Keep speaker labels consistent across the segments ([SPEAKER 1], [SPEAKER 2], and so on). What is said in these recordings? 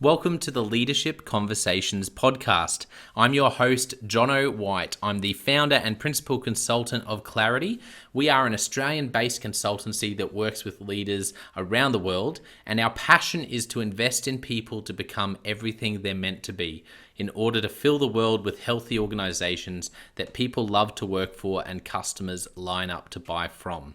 [SPEAKER 1] Welcome to the Leadership Conversations podcast. I'm your host, Jono White. I'm the founder and principal consultant of Clarity. We are an Australian-based consultancy that works with leaders around the world, and our passion is to invest in people to become everything they're meant to be in order to fill the world with healthy organizations that people love to work for and customers line up to buy from.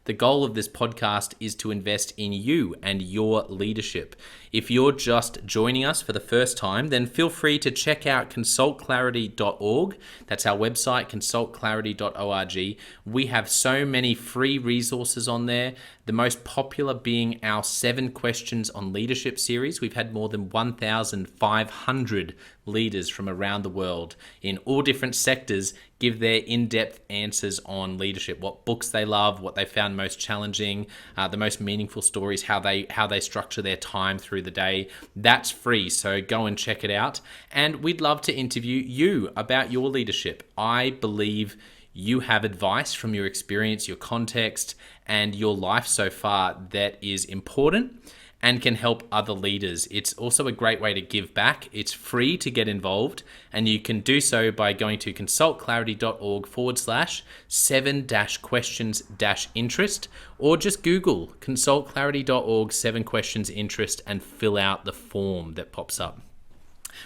[SPEAKER 1] The goal of this podcast is to invest in you and your leadership. If you're just joining us for the first time, then feel free to check out consultclarity.org. That's our website, consultclarity.org. We have so many free resources on there, the most popular being our 7 Questions on Leadership series. We've had more than 1,500 leaders from around the world in all different sectors give their in-depth answers on leadership, what books they love, what they found most challenging, the most meaningful stories, how they structure their time through the day. That's free, so go and check it out. And we'd love to interview you about your leadership. I believe you have advice from your experience, your context, and your life so far that is important and can help other leaders. It's also a great way to give back. It's free to get involved, and you can do so by going to consultclarity.org/7-questions-interest, or just Google consultclarity.org 7 questions interest and fill out the form that pops up.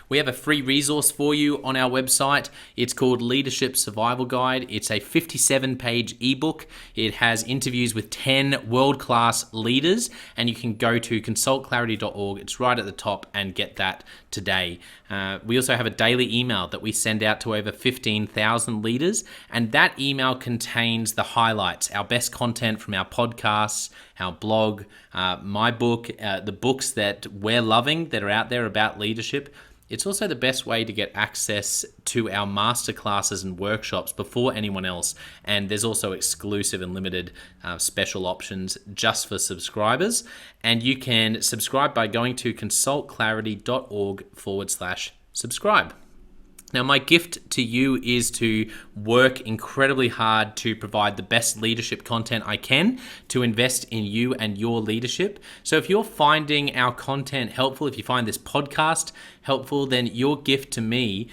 [SPEAKER 1] We have a free resource for you on our website. It's called Leadership Survival Guide. It's a 57-page ebook. It has interviews with 10 world-class leaders, and you can go to consultclarity.org. It's right at the top, and get that today. We also have a daily email that we send out to over 15,000 leaders, and that email contains the highlights, our best content from our podcasts, our blog, my book, the books that we're loving that are out there about leadership. It's also the best way to get access to our masterclasses and workshops before anyone else. And there's also exclusive and limited special options just for subscribers. And you can subscribe by going to consultclarity.org/subscribe. Now, my gift to you is to work incredibly hard to provide the best leadership content I can to invest in you and your leadership. So if you're finding our content helpful, if you find this podcast helpful, then your gift to me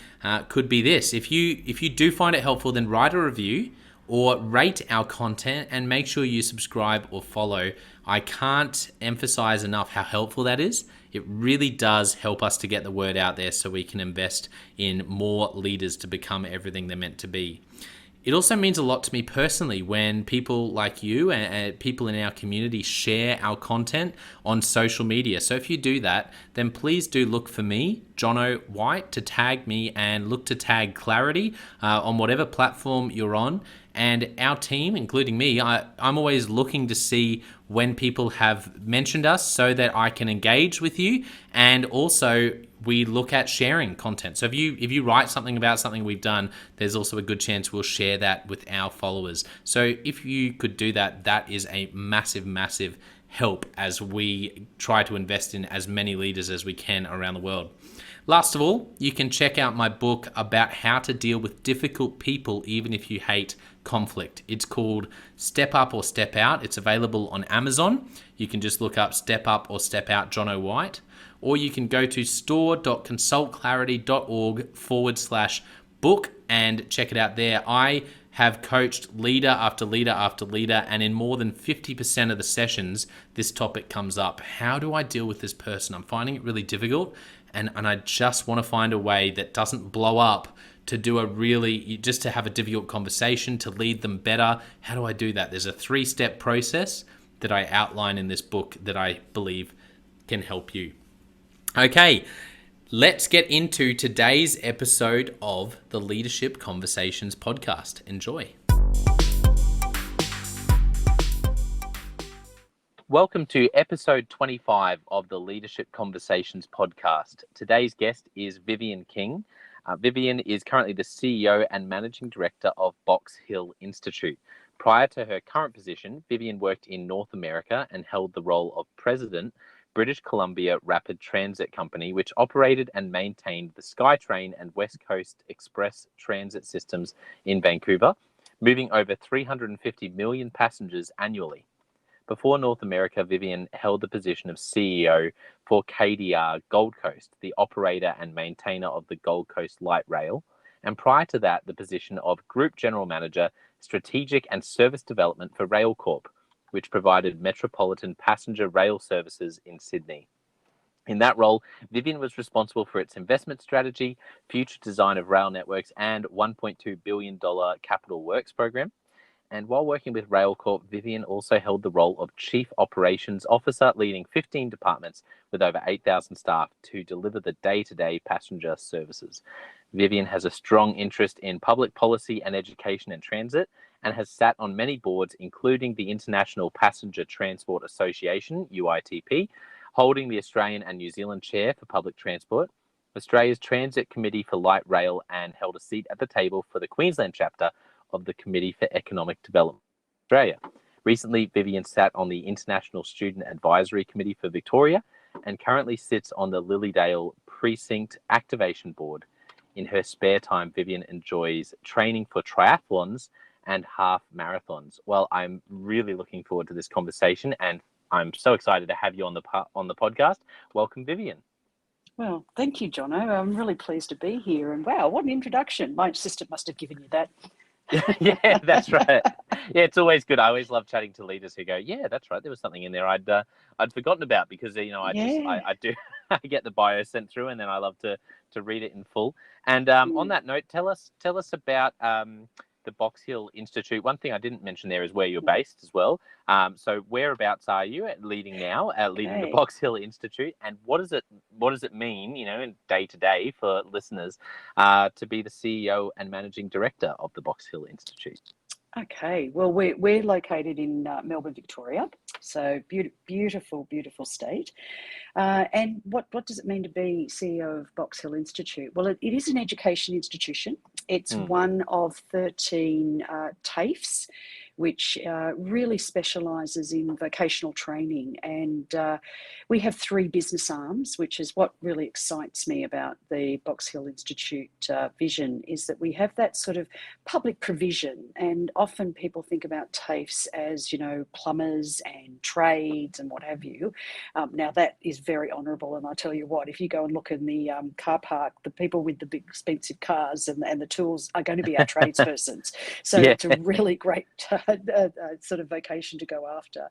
[SPEAKER 1] could be this. If you do find it helpful, then write a review or rate our content and make sure you subscribe or follow. I can't emphasize enough how helpful that is. It really does help us to get the word out there so we can invest in more leaders to become everything they're meant to be. It also means a lot to me personally when people like you and people in our community share our content on social media. So if you do that, then please do look for me, Jono White, to tag me, and look to tag Clarity on whatever platform you're on. And our team, including me, I'm always looking to see when people have mentioned us so that I can engage with you. And also we look at sharing content. So if you write something about something we've done, there's also a good chance we'll share that with our followers. So if you could do that, that is a massive, massive help as we try to invest in as many leaders as we can around the world. Last of all, you can check out my book about how to deal with difficult people even if you hate conflict. It's called Step Up or Step Out. It's available on Amazon. You can just look up Step Up or Step Out Jono White, or you can go to store.consultclarity.org/book and check it out there. I have coached leader after leader after leader, and in more than 50% of the sessions, this topic comes up. How do I deal with this person? I'm finding it really difficult, and I just want to find a way that doesn't blow up to just to have a difficult conversation, to lead them better. How do I do that? There's a 3-step process that I outline in this book that I believe can help you. Okay, let's get into today's episode of the Leadership Conversations podcast. Enjoy. Welcome to episode 25 of the Leadership Conversations podcast. Today's guest is Vivienne King. Vivienne is currently the CEO and Managing Director of Box Hill Institute. Prior to her current position, Vivienne worked in North America and held the role of President, British Columbia Rapid Transit Company, which operated and maintained the Skytrain and Westcoast Express transit systems in Vancouver, moving over 350 million passengers annually.
[SPEAKER 2] Before North America, Vivienne held the position of CEO for KDR Gold Coast, the operator and maintainer of the Gold Coast Light Rail, and prior to that, the position of Group General Manager, Strategic and Service Development for RailCorp, which provided metropolitan passenger rail services in Sydney. In that role, Vivienne was responsible for its investment strategy, future design of rail networks, and $1.2 billion capital works program. And while working with RailCorp, Vivienne also held the role of Chief Operations Officer, leading 15 departments with over 8,000 staff to deliver the day-to-day passenger services. Vivienne has a strong interest in public policy and education and transit, and has sat on many boards, including the International Passenger Transport Association, UITP, holding the Australian and New Zealand chair for public transport, Australia's Transit Committee for Light Rail, and held a seat at the table for the Queensland chapter of the Committee for Economic Development Australia. Recently, Vivienne sat on the International Student Advisory Committee for Victoria and currently sits on the Lilydale Precinct Activation Board. In her spare time, Vivienne enjoys training for triathlons and half marathons. Well, I'm really looking forward to this conversation, and I'm so excited to have you on the podcast. Welcome, Vivienne.
[SPEAKER 3] Well, thank you, Jono. I'm really pleased to be here. And wow, what an introduction. My sister must have given you that.
[SPEAKER 2] Yeah, that's right. Yeah, it's always good. I always love chatting to leaders who go, "Yeah, that's right. There was something in there I'd forgotten about," because I do I get the bio sent through, and then I love to read it in full. And on that note, tell us about the Box Hill Institute. One thing I didn't mention there is where you're based as well. So whereabouts are you leading the Box Hill Institute, and what does it mean, in day to day for listeners, to be the CEO and managing director of the Box Hill Institute?
[SPEAKER 3] Okay, well, we're located in Melbourne, Victoria, so beautiful state. And what does it mean to be CEO of Box Hill Institute? Well, it is an education institution. It's one of 13 TAFEs, which really specialises in vocational training. And we have 3 business arms, which is what really excites me about the Box Hill Institute vision, is that we have that sort of public provision. And often people think about TAFEs as, plumbers and trades and what have you. Now, that is very honourable. And I tell you what, if you go and look in the car park, the people with the big expensive cars and the tools are going to be our tradespersons. So it's a really great sort of vocation to go after.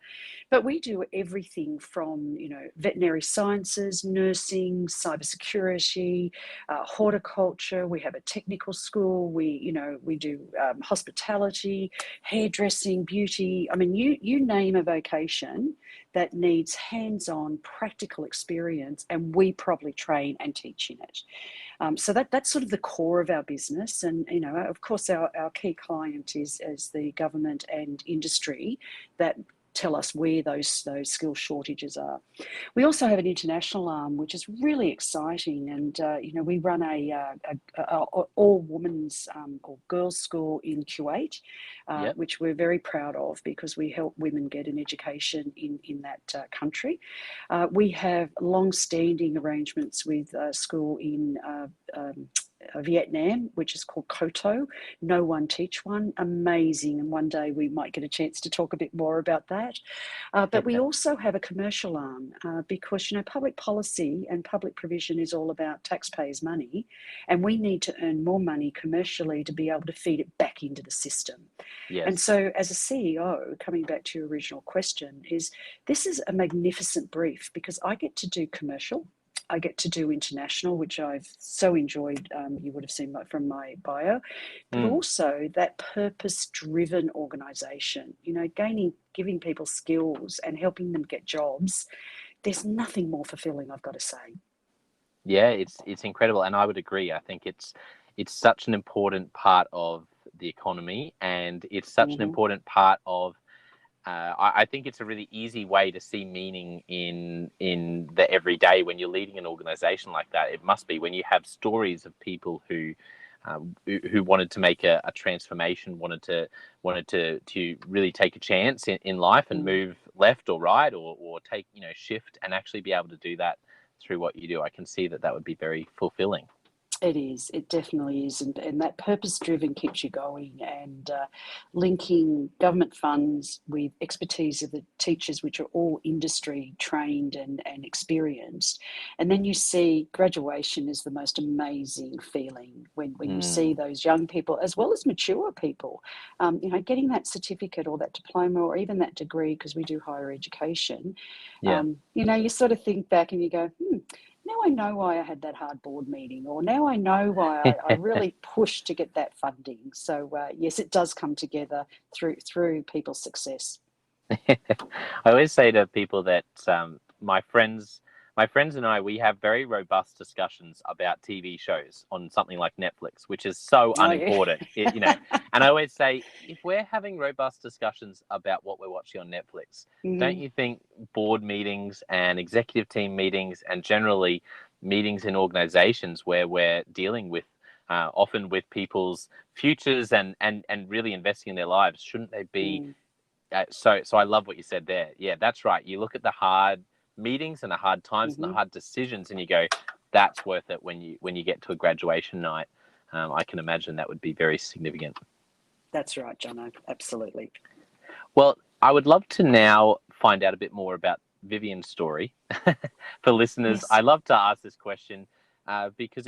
[SPEAKER 3] But we do everything from, veterinary sciences, nursing, cybersecurity, horticulture. We have a technical school. We do hospitality, hairdressing, beauty. I mean, you name a vocation that needs hands-on practical experience, and we probably train and teach in it. So that's sort of the core of our business. And, of course, our key client is the government and industry that tell us where those skill shortages are. We also have an international arm, which is really exciting. And, we run a all-women's or girls' school in Kuwait, which we're very proud of because we help women get an education in that country. We have long-standing arrangements with a school in Vietnam, which is called Koto. Know One, Teach One. Amazing. And one day we might get a chance to talk a bit more about that. But we also have a commercial arm because, public policy and public provision is all about taxpayers' money. And we need to earn more money commercially to be able to feed it back into the system. Yes. And so as a CEO, coming back to your original question, this is a magnificent brief because I get to do commercial. I get to do international, which I've so enjoyed. You would have seen from my bio, but also that purpose-driven organisation. Giving people skills and helping them get jobs. There's nothing more fulfilling, I've got to say.
[SPEAKER 2] Yeah, it's incredible, and I would agree. I think it's such an important part of the economy, and it's such an important part of. I think it's a really easy way to see meaning in the everyday when you're leading an organization like that. It must be when you have stories of people who wanted to make a transformation, wanted to really take a chance in life and move left or right or take shift and actually be able to do that through what you do. I can see that would be very fulfilling.
[SPEAKER 3] It is. It definitely is. And that purpose-driven keeps you going, and linking government funds with expertise of the teachers, which are all industry trained and experienced. And then you see graduation is the most amazing feeling when you see those young people, as well as mature people, getting that certificate or that diploma or even that degree, because we do higher education.
[SPEAKER 2] Yeah.
[SPEAKER 3] You sort of think back and you go, now I know why I had that hard board meeting, or now I know why I really pushed to get that funding. So yes, it does come together through people's success.
[SPEAKER 2] I always say to people that my friends and I, we have very robust discussions about TV shows on something like Netflix, which is so unimportant, And I always say, if we're having robust discussions about what we're watching on Netflix, don't you think board meetings and executive team meetings and generally meetings in organizations where we're dealing with often with people's futures and really investing in their lives, shouldn't they be? So I love what you said there. Yeah, that's right. You look at the hard meetings and the hard times and the hard decisions, and you go, that's worth it when you get to a graduation night. I can imagine that would be very significant.
[SPEAKER 3] That's right, Jono. Absolutely.
[SPEAKER 2] Well, I would love to now find out a bit more about Vivienne's story. For listeners,
[SPEAKER 3] Yes.
[SPEAKER 2] I love to ask this question because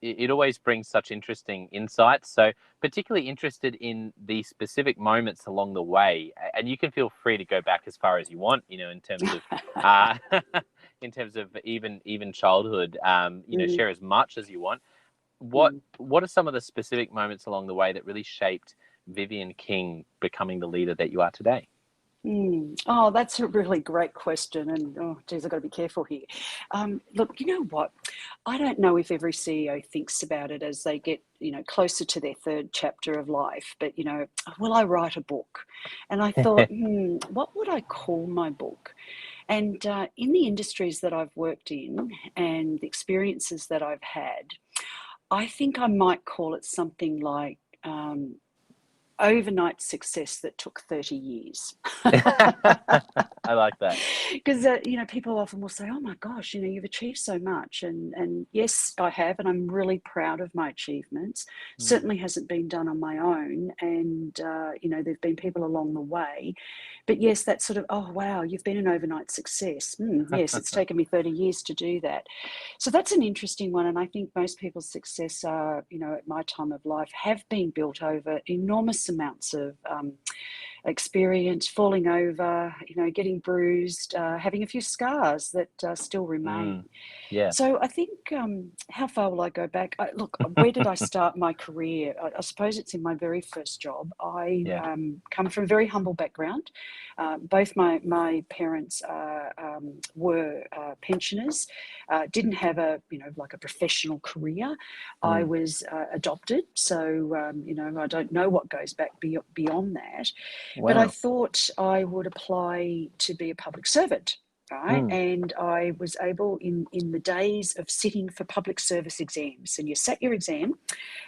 [SPEAKER 2] it always brings such interesting insights. So particularly interested in the specific moments along the way, and you can feel free to go back as far as you want, in terms of in terms of even childhood, share as much as you want. What are some of the specific moments along the way that really shaped Vivienne King becoming the leader that you are today?
[SPEAKER 3] Oh, that's a really great question. And geez, I've got to be careful here. Look, you know what? I don't know if every CEO thinks about it as they get, closer to their third chapter of life. But, will I write a book? And I thought, what would I call my book? And in the industries that I've worked in and the experiences that I've had, I think I might call it something like overnight success that took 30 years.
[SPEAKER 2] I like that.
[SPEAKER 3] Because, people often will say, oh my gosh, you've achieved so much. And yes, I have, and I'm really proud of my achievements. Certainly hasn't been done on my own. And, there've been people along the way. But yes, that sort of, oh, wow, you've been an overnight success. Yes, it's taken me 30 years to do that. So that's an interesting one. And I think most people's success are, at my time of life, have been built over enormous amounts of experience, falling over, getting bruised, having a few scars that still remain.
[SPEAKER 2] Yeah.
[SPEAKER 3] So I think, how far will I go back? Look, where did I start my career? I suppose it's in my very first job. I come from a very humble background. Both my parents were pensioners, didn't have a professional career. I was adopted, so I don't know what goes back beyond that.
[SPEAKER 2] Wow.
[SPEAKER 3] But I thought I would apply to be a public servant. Right. And I was able in the days of sitting for public service exams, and you sat your exam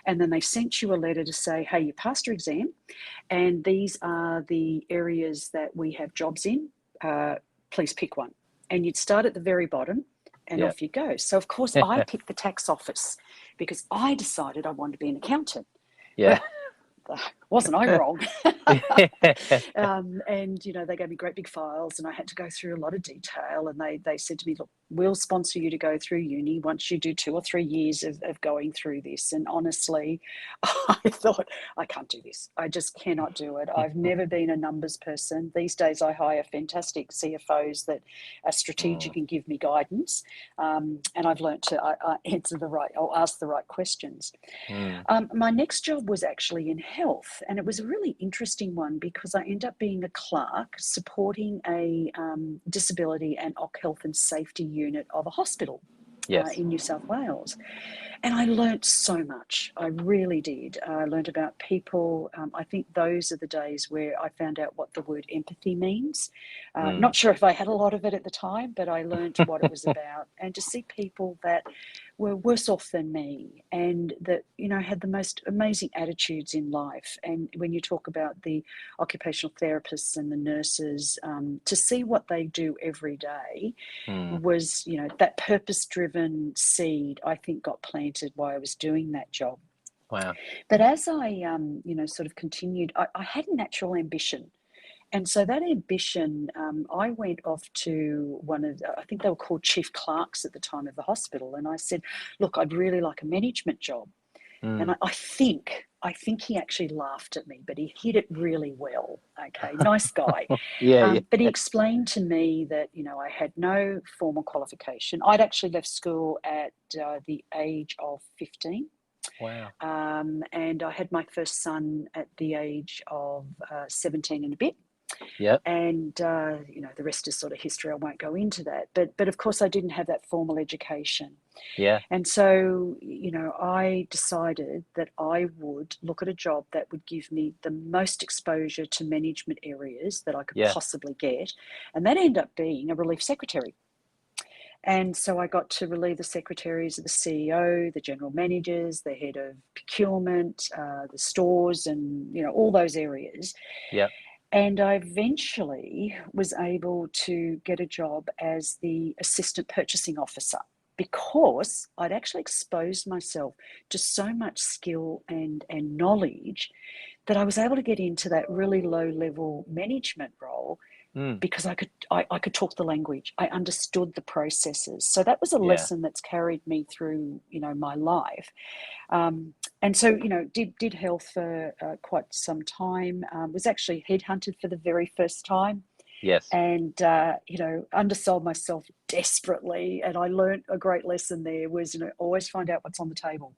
[SPEAKER 3] and then they sent you a letter to say, hey, you passed your exam and these are the areas that we have jobs in. Please pick one. And you'd start at the very bottom and off you go. So, of course, I picked the tax office because I decided I wanted to be an accountant.
[SPEAKER 2] Yeah.
[SPEAKER 3] Wasn't I wrong? And they gave me great big files and I had to go through a lot of detail, and they said to me, look, we'll sponsor you to go through uni once you do 2 or 3 years of going through this. And honestly, I thought, I can't do this. I just cannot do it. I've never been a numbers person. These days I hire fantastic CFOs that are strategic and give me guidance. And I've learned to ask the right questions. My next job was actually in health, and it was a really interesting one because I ended up being a clerk supporting a disability and occ health and safety unit of a hospital in New South Wales. And I learnt so much. I really did. I learnt about people. I think those are the days where I found out what the word empathy means. Not sure if I had a lot of it at the time, but I learnt what it was about. And to see people that were worse off than me, and that, you know, had the most amazing attitudes in life. And when you talk about the occupational therapists and the nurses, to see what they do every day was, you know, that purpose-driven seed, I think, got planted while I was doing that job.
[SPEAKER 2] Wow.
[SPEAKER 3] But as I, you know, sort of continued, I had a natural ambition. And so that ambition, I went off to one of, I think they were called chief clerks at the time of the hospital. And I said, look, I'd really like a management job. And I think he actually laughed at me, but he hid it really well. Okay, nice guy.
[SPEAKER 2] Yeah.
[SPEAKER 3] But he explained to me that, you know, I had no formal qualification. I'd actually left school at the age of 15.
[SPEAKER 2] Wow.
[SPEAKER 3] And I had my first son at the age of 17 and a bit.
[SPEAKER 2] Yep.
[SPEAKER 3] And, you know, the rest is sort of history. I won't go into that. But of course, I didn't have that formal education.
[SPEAKER 2] Yeah.
[SPEAKER 3] And so, you know, I decided that I would look at a job that would give me the most exposure to management areas that I could possibly get. And that ended up being a relief secretary. And so I got to relieve the secretaries of the CEO, the general managers, the head of procurement, the stores, and, you know, all those areas.
[SPEAKER 2] Yep.
[SPEAKER 3] And I eventually was able to get a job as the assistant purchasing officer, because I'd actually exposed myself to so much skill and knowledge that I was able to get into that really low level management role, because I could talk the language. I understood the processes. So that was a lesson that's carried me through, you know, my life. And so, you know, did health for quite some time. Was actually headhunted for the very first time.
[SPEAKER 2] Yes.
[SPEAKER 3] And, you know, undersold myself desperately. And I learned a great lesson there was, you know, always find out what's on the table.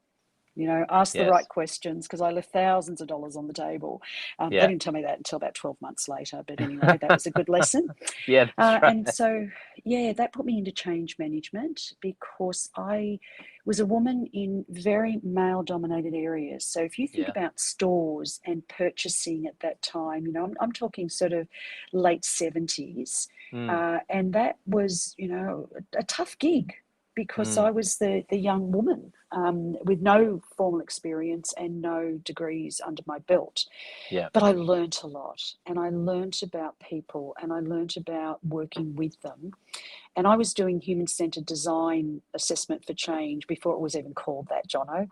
[SPEAKER 3] You know, ask the right questions, because I left thousands of dollars on the table. They didn't tell me that until about 12 months later. But anyway, that was a good lesson.
[SPEAKER 2] Yeah, that's right.
[SPEAKER 3] And so, yeah, that put me into change management, because I was a woman in very male-dominated areas. So if you think about stores and purchasing at that time, you know, I'm talking sort of late 70s. And that was, you know, a tough gig, because I was the young woman with no formal experience and no degrees under my belt.
[SPEAKER 2] Yeah.
[SPEAKER 3] But I learnt a lot, and I learnt about people, and I learnt about working with them. And I was doing human-centered design assessment for change before it was even called that, Jono.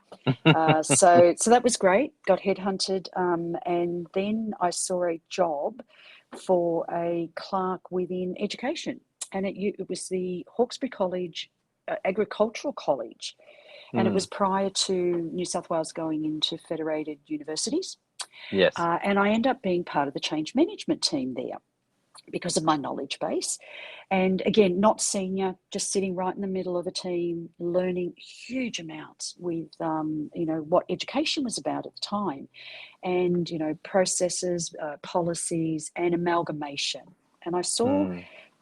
[SPEAKER 3] So that was great. Got headhunted, and then I saw a job for a clerk within education, and it was the Hawkesbury College Agricultural College, and it was prior to New South Wales going into federated universities.
[SPEAKER 2] Yes.
[SPEAKER 3] And I ended up being part of the change management team there because of my knowledge base. And again, not senior, just sitting right in the middle of a team, learning huge amounts with, you know, what education was about at the time, and, you know, processes, policies, and amalgamation. And I saw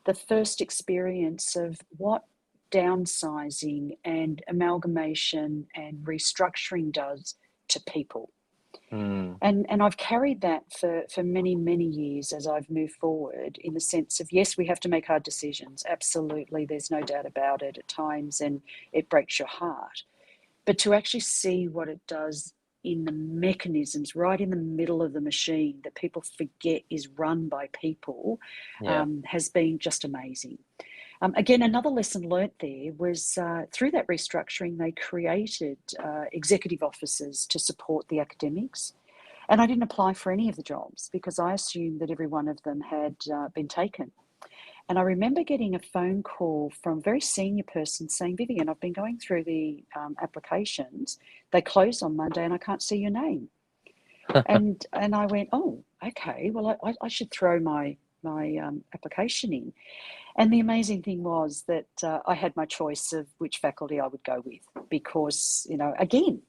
[SPEAKER 3] the first experience of what downsizing and amalgamation and restructuring does to people. And I've carried that for many, many years as I've moved forward, in the sense of, yes, we have to make hard decisions. Absolutely, there's no doubt about it at times, and it breaks your heart. But to actually see what it does in the mechanisms right in the middle of the machine that people forget is run by people has been just amazing. Again, another lesson learnt there was through that restructuring, they created executive officers to support the academics. And I didn't apply for any of the jobs because I assumed that every one of them had been taken. And I remember getting a phone call from a very senior person saying, Vivienne, I've been going through the applications. They close on Monday and I can't see your name. and I went, oh, okay, well, I should throw my application in. And the amazing thing was that I had my choice of which faculty I would go with, because, you know, again,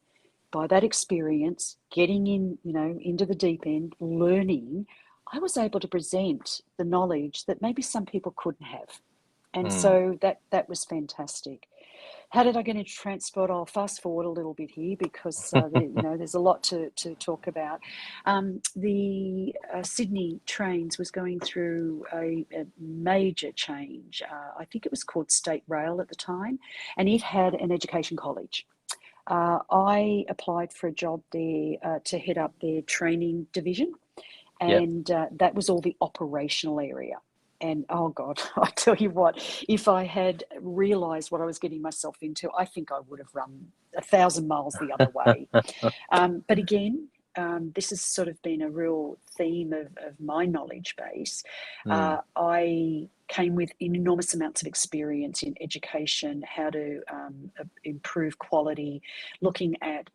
[SPEAKER 3] by that experience, getting in, you know, into the deep end, learning, I was able to present the knowledge that maybe some people couldn't have. And so that was fantastic. How did I get into transport? I'll fast forward a little bit here because there's a lot to talk about. The Sydney Trains was going through a major change. I think it was called State Rail at the time, and it had an education college. I applied for a job there to head up their training division, and that was all the operational area. And oh God, I tell you what, if I had realised what I was getting myself into, I think I would have run 1,000 miles the other way. But again, this has sort of been a real theme of my knowledge base. I came with enormous amounts of experience in education, how to improve quality, looking at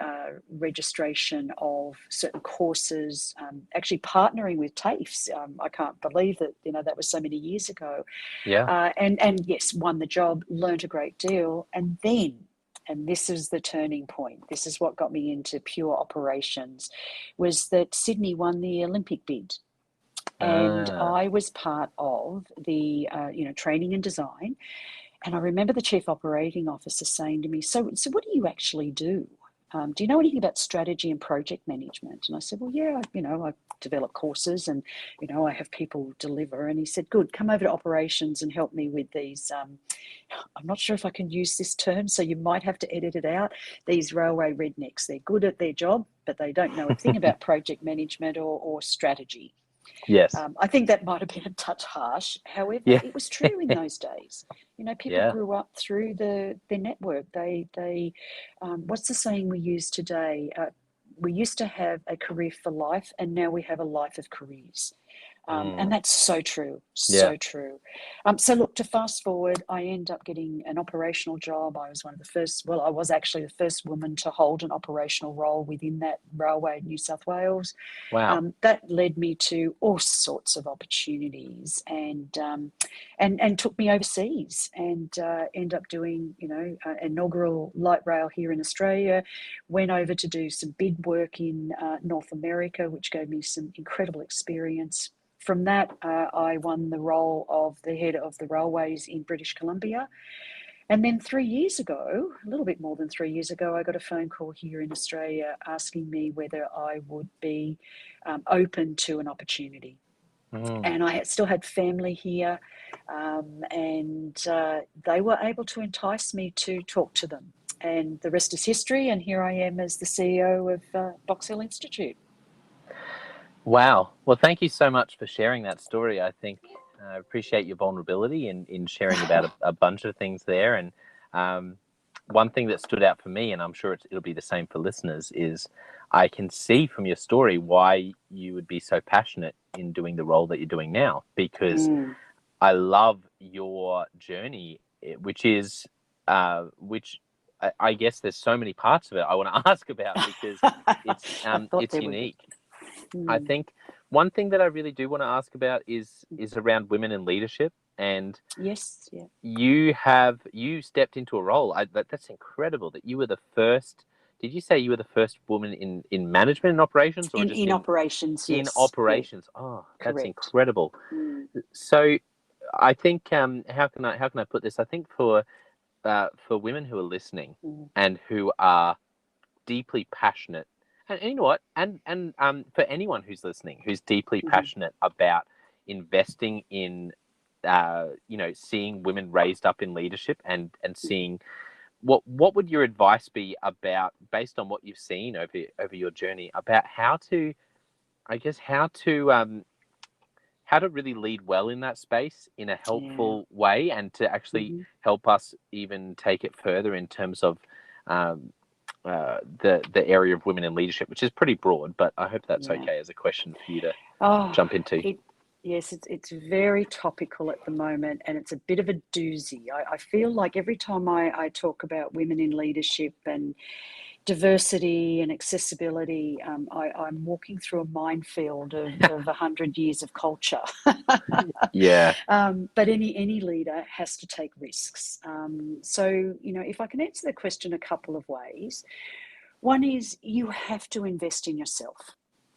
[SPEAKER 3] registration of certain courses, actually partnering with TAFEs. I can't believe that, that was so many years ago.
[SPEAKER 2] Yeah.
[SPEAKER 3] And yes, won the job, learned a great deal. And then, and this is the turning point, this is what got me into pure operations, was that Sydney won the Olympic bid. And I was part of the, training and design. And I remember the chief operating officer saying to me, so what do you actually do? Do you know anything about strategy and project management? And I said, well, yeah, I develop courses and, I have people deliver. And he said, good, come over to operations and help me with these. I'm not sure if I can use this term, so you might have to edit it out. These railway rednecks, they're good at their job, but they don't know a thing about project management or strategy.
[SPEAKER 2] Yes.
[SPEAKER 3] I think that might have been a touch harsh. However, it was true in those days. People grew up through their network. They what's the saying we use today? We used to have a career for life, and now we have a life of careers. And that's so true, so true. So look, to fast forward, I end up getting an operational job. I was I was actually the first woman to hold an operational role within that railway in New South Wales.
[SPEAKER 2] Wow.
[SPEAKER 3] That led me to all sorts of opportunities and took me overseas and end up doing, inaugural light rail here in Australia, went over to do some bid work in North America, which gave me some incredible experience. From that, I won the role of the head of the railways in British Columbia. And then 3 years ago, a little bit more than 3 years ago, I got a phone call here in Australia asking me whether I would be open to an opportunity. And I still had family here, and they were able to entice me to talk to them. And the rest is history, and here I am as the CEO of Box Hill Institute.
[SPEAKER 2] Wow. Well, thank you so much for sharing that story. I think I appreciate your vulnerability in sharing about a bunch of things there. And one thing that stood out for me, and I'm sure it'll be the same for listeners, is I can see from your story why you would be so passionate in doing the role that you're doing now, because I love your journey, which I guess there's so many parts of it I want to ask about because it's unique. I think one thing that I really do want to ask about is around women in leadership. And
[SPEAKER 3] yes, yeah.
[SPEAKER 2] You stepped into a role. That's incredible that you were the first. Did you say you were the first woman in management and operations, or
[SPEAKER 3] in operations? Yes.
[SPEAKER 2] In operations. Yeah. Oh, that's
[SPEAKER 3] correct.
[SPEAKER 2] incredible. So, I think how can I put this? I think for women who are listening and who are deeply passionate. And you know what? And for anyone who's listening, who's deeply passionate about investing in, seeing women raised up in leadership and seeing what would your advice be about, based on what you've seen over your journey, about how to really lead well in that space in a helpful way, and to actually help us even take it further in terms of the area of women in leadership, which is pretty broad, but I hope that's okay as a question for you to jump into.
[SPEAKER 3] Yes, it's very topical at the moment, and it's a bit of a doozy. I feel like every time I talk about women in leadership and diversity and accessibility, I'm walking through a minefield of 100 years of culture. But any leader has to take risks. So, if I can answer the question a couple of ways. One is you have to invest in yourself.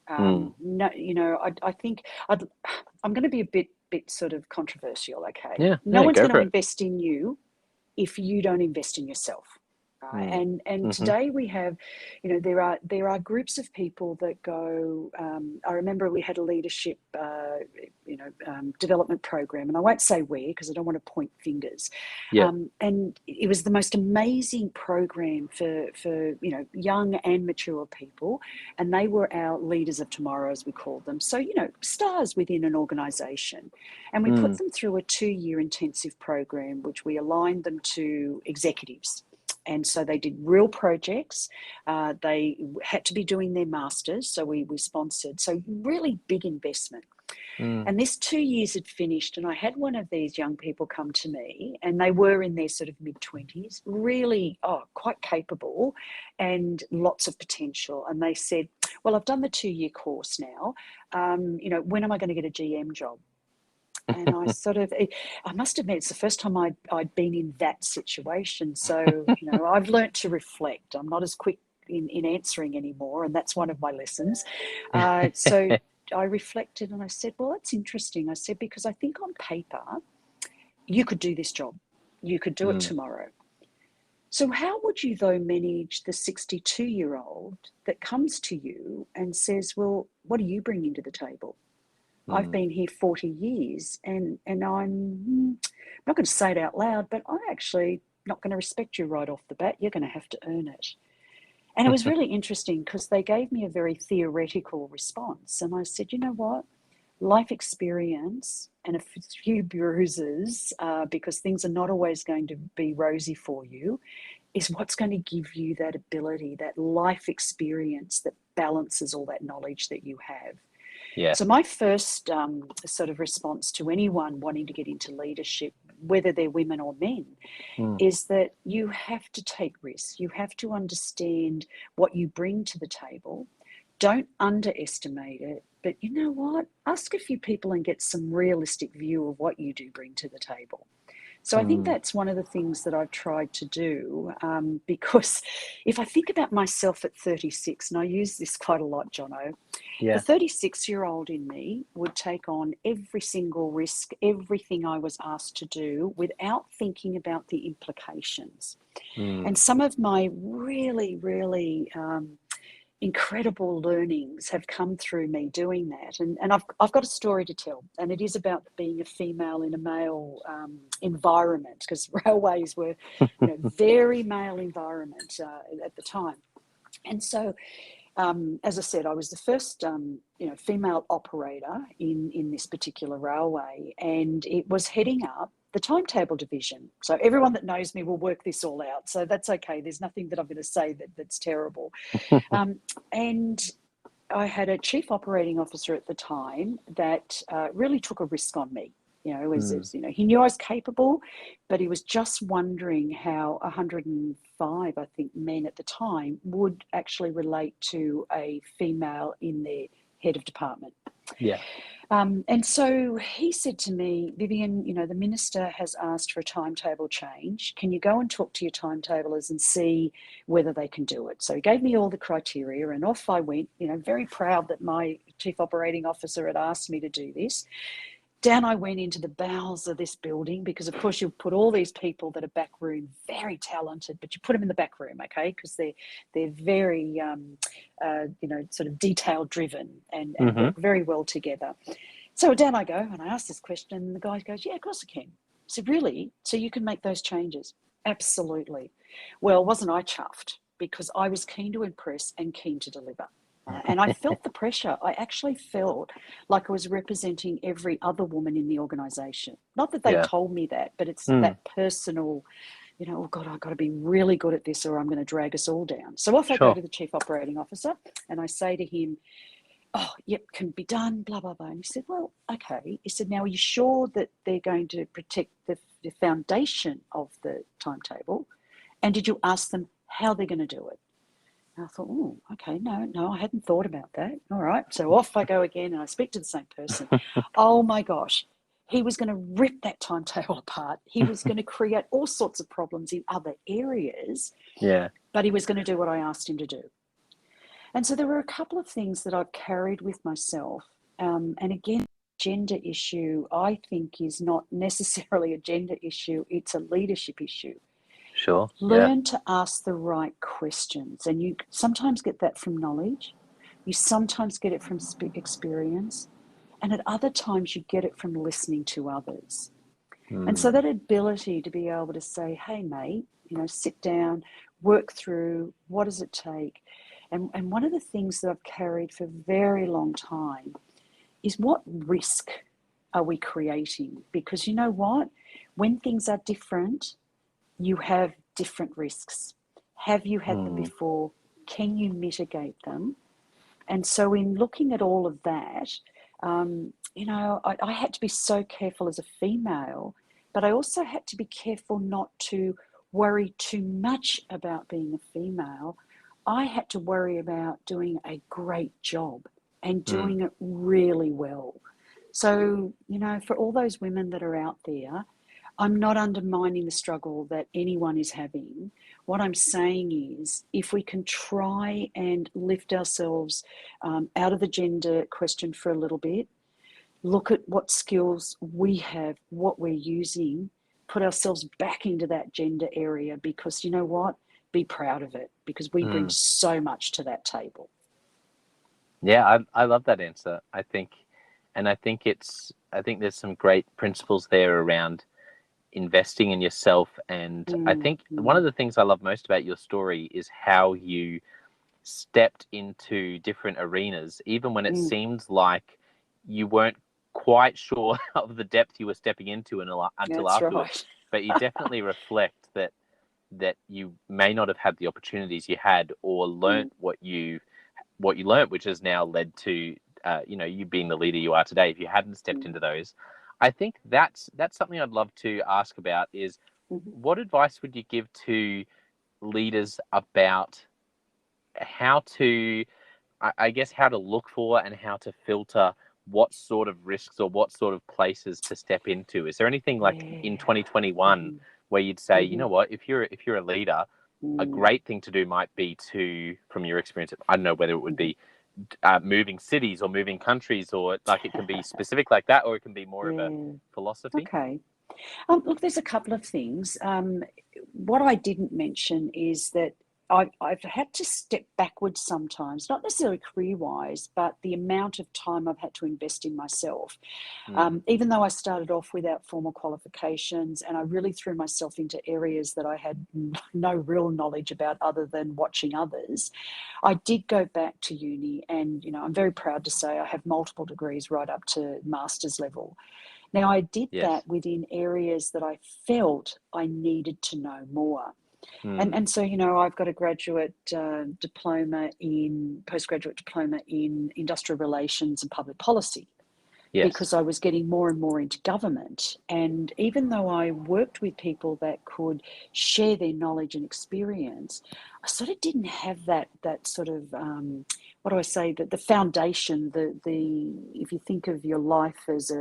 [SPEAKER 3] No, I think I'm going to be a bit sort of controversial. Okay.
[SPEAKER 2] Yeah.
[SPEAKER 3] No one's going to
[SPEAKER 2] it.
[SPEAKER 3] invest in you if you don't invest in yourself. And
[SPEAKER 2] Mm-hmm.
[SPEAKER 3] today we have, there are groups of people that go. I remember we had a leadership, development program, and I won't say where because I don't want to point fingers.
[SPEAKER 2] Yeah.
[SPEAKER 3] And it was the most amazing program for young and mature people, and they were our leaders of tomorrow, as we called them. So stars within an organisation, and we put them through a 2-year intensive program, which we aligned them to executives. And so they did real projects. They had to be doing their masters, so we sponsored. So really big investment. And this 2 years had finished, and I had one of these young people come to me, and they were in their sort of mid-20s, really quite capable and lots of potential. And they said, well, I've done the 2-year course now. When am I going to get a GM job? And I must admit, it's the first time I'd been in that situation. So, I've learnt to reflect. I'm not as quick in answering anymore, and that's one of my lessons. So I reflected and I said, well, that's interesting. I said, because I think on paper, you could do this job. You could do it tomorrow. So how would you, though, manage the 62-year-old that comes to you and says, well, what are you bringing to the table? I've been here 40 years and I'm not going to say it out loud, but I'm actually not going to respect you right off the bat. You're going to have to earn it. And it was really interesting because they gave me a very theoretical response. And I said, you know what? Life experience and a few bruises, because things are not always going to be rosy for you, is what's going to give you that ability, that life experience that balances all that knowledge that you have.
[SPEAKER 2] Yeah.
[SPEAKER 3] So my first sort of response to anyone wanting to get into leadership, whether they're women or men, is that you have to take risks. You have to understand what you bring to the table. Don't underestimate it. But you know what? Ask a few people and get some realistic view of what you do bring to the table. So I think that's one of the things that I've tried to do, because if I think about myself at 36, and I use this quite a lot, Jono, the 36-year-old in me would take on every single risk, everything I was asked to do without thinking about the implications. And some of my really, really incredible learnings have come through me doing that. And I've got a story to tell, and it is about being a female in a male environment, because railways were very male environment at the time. And so, as I said, I was the first female operator in this particular railway, and it was heading up the timetable division. So everyone that knows me will work this all out. So that's okay. There's nothing that I'm going to say that's terrible. And I had a chief operating officer at the time that really took a risk on me. He knew I was capable, but he was just wondering how 105, I think, men at the time would actually relate to a female in their head of department.
[SPEAKER 2] Yeah.
[SPEAKER 3] And so he said to me, Vivienne, the minister has asked for a timetable change. Can you go and talk to your timetablers and see whether they can do it? So he gave me all the criteria, and off I went, very proud that my chief operating officer had asked me to do this. Down I went into the bowels of this building, because of course you put all these people that are backroom, very talented, but you put them in the back room, okay, because they're very sort of detail driven and work very well together. So down I go and I asked this question, and the guy goes, yeah, of course I can. I said, really? So you can make those changes? Absolutely. Well, wasn't I chuffed, because I was keen to impress and keen to deliver. And I felt the pressure. I actually felt like I was representing every other woman in the organisation. Not that they told me that, but it's that personal, oh God, I've got to be really good at this or I'm going to drag us all down. So off I go to the chief operating officer and I say to him, oh, yep, can be done, blah, blah, blah. And he said, well, okay. He said, now, are you sure that they're going to protect the foundation of the timetable? And did you ask them how they're going to do it? And I thought, oh, okay, no, I hadn't thought about that. All right. So off I go again and I speak to the same person. Oh my gosh, he was going to rip that timetable apart. He was going to create all sorts of problems in other areas.
[SPEAKER 2] Yeah.
[SPEAKER 3] But he was going to do what I asked him to do. And so there were a couple of things that I've carried with myself. And again, gender issue, I think, is not necessarily a gender issue, it's a leadership issue.
[SPEAKER 2] Sure. Yeah.
[SPEAKER 3] Learn to ask the right questions. And you sometimes get that from knowledge, you sometimes get it from experience, and at other times you get it from listening to others. And so that ability to be able to say, hey, mate, sit down, work through, what does it take? And one of the things that I've carried for a very long time is, what risk are we creating? Because you know what? When things are different, you have different risks. Have you had them before? Can you mitigate them? And so in looking at all of that, I had to be so careful as a female, but I also had to be careful not to worry too much about being a female. I had to worry about doing a great job and doing it really well. So, for all those women that are out there, I'm not undermining the struggle that anyone is having. What I'm saying is, if we can try and lift ourselves out of the gender question for a little bit, look at what skills we have, what we're using, put ourselves back into that gender area, because you know what? Be proud of it, because we bring so much to that table.
[SPEAKER 2] Yeah, I love that answer. I think there's some great principles there around investing in yourself. And I think one of the things I love most about your story is how you stepped into different arenas, even when it seemed like you weren't quite sure of the depth you were stepping into until
[SPEAKER 3] That's
[SPEAKER 2] afterwards.
[SPEAKER 3] Right.
[SPEAKER 2] But you definitely reflect that you may not have had the opportunities you had, or learnt what you learnt, which has now led to you being the leader you are today. If you hadn't stepped into those, I think that's something I'd love to ask about is, what advice would you give to leaders about how to, I guess, how to look for and how to filter what sort of risks or what sort of places to step into? Is there anything like in 2021 where you'd say, you know what, if you're a leader, a great thing to do might be to, from your experience, I don't know whether it would be moving cities or moving countries, or like it can be specific like that, or it can be more of a philosophy?
[SPEAKER 3] Okay. Look, there's a couple of things. What I didn't mention is that I've had to step backwards sometimes, not necessarily career-wise, but the amount of time I've had to invest in myself. Even though I started off without formal qualifications, and I really threw myself into areas that I had no real knowledge about other than watching others, I did go back to uni, and I'm very proud to say I have multiple degrees right up to master's level. Now, I did that within areas that I felt I needed to know more. And so, I've got a postgraduate diploma in industrial relations and public policy, because I was getting more and more into government. And even though I worked with people that could share their knowledge and experience, I sort of didn't have that sort of, that the foundation, if you think of your life as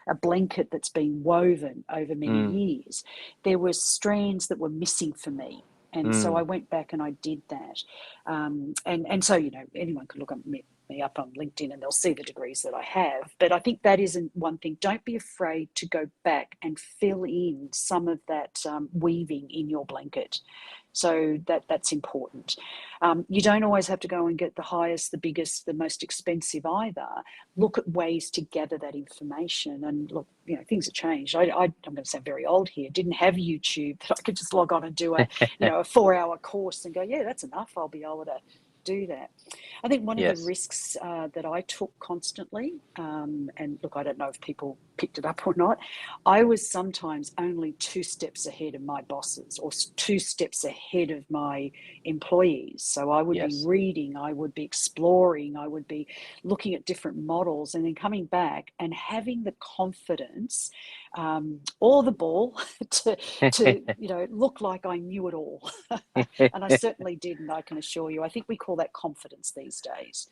[SPEAKER 3] a blanket that's been woven over many years, there were strands that were missing for me. And so I went back and I did that. And so, anyone could look at me up on LinkedIn and they'll see the degrees that I have. But I think that isn't one thing. Don't be afraid to go back and fill in some of that weaving in your blanket. So that's important. You don't always have to go and get the highest, the biggest, the most expensive either. Look at ways to gather that information. And look, things have changed. I'm going to sound very old here. Didn't have YouTube that I could just log on and do a 4-hour course and go, yeah, that's enough. I'll be able to do that. I think one of the risks that I took constantly, and look, I don't know if people picked it up or not, I was sometimes only 2 steps ahead of my bosses or 2 steps ahead of my employees. So I would be reading, I would be exploring, I would be looking at different models, and then coming back and having the confidence or the ball to look like I knew it all. And I certainly didn't, I can assure you. I think we call that confidence these days.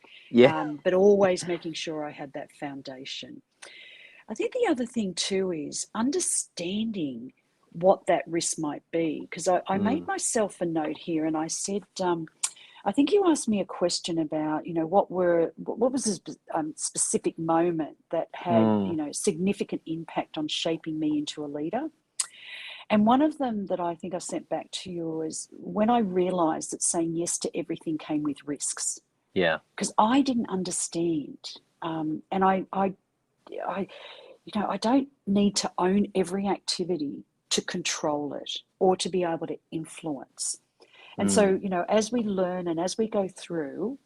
[SPEAKER 3] But always making sure I had that foundation. I think the other thing too is understanding what that risk might be, because I made myself a note here and I said, I think you asked me a question about, what was this specific moment that had, significant impact on shaping me into a leader. And one of them that I think I sent back to you was when I realized that saying yes to everything came with risks.
[SPEAKER 2] Yeah.
[SPEAKER 3] Because I didn't understand. And I don't need to own every activity to control it or to be able to influence. And so, as we learn and as we go through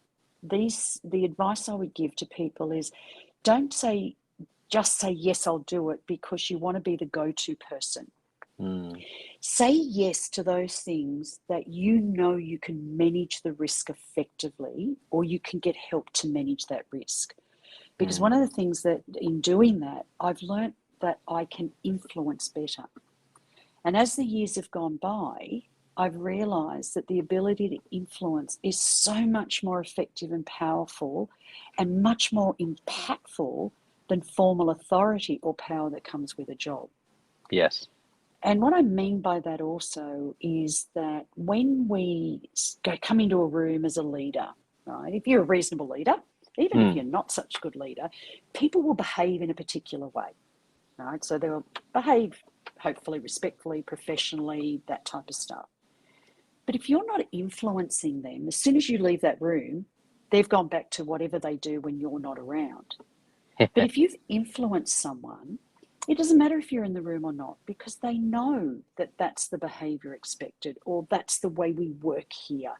[SPEAKER 3] the advice I would give to people is don't just say, yes, I'll do it because you want to be the go-to person. Say yes to those things that you can manage the risk effectively, or you can get help to manage that risk. Because one of the things that in doing that, I've learned that I can influence better. And as the years have gone by, I've realized that the ability to influence is so much more effective and powerful and much more impactful than formal authority or power that comes with a job.
[SPEAKER 2] Yes.
[SPEAKER 3] And what I mean by that also is that when we come into a room as a leader, right, if you're a reasonable leader, even if you're not such a good leader, people will behave in a particular way, right? So they'll behave hopefully respectfully, professionally, that type of stuff. But if you're not influencing them, as soon as you leave that room, they've gone back to whatever they do when you're not around. But if you've influenced someone, it doesn't matter if you're in the room or not, because they know that that's the behavior expected or that's the way we work here.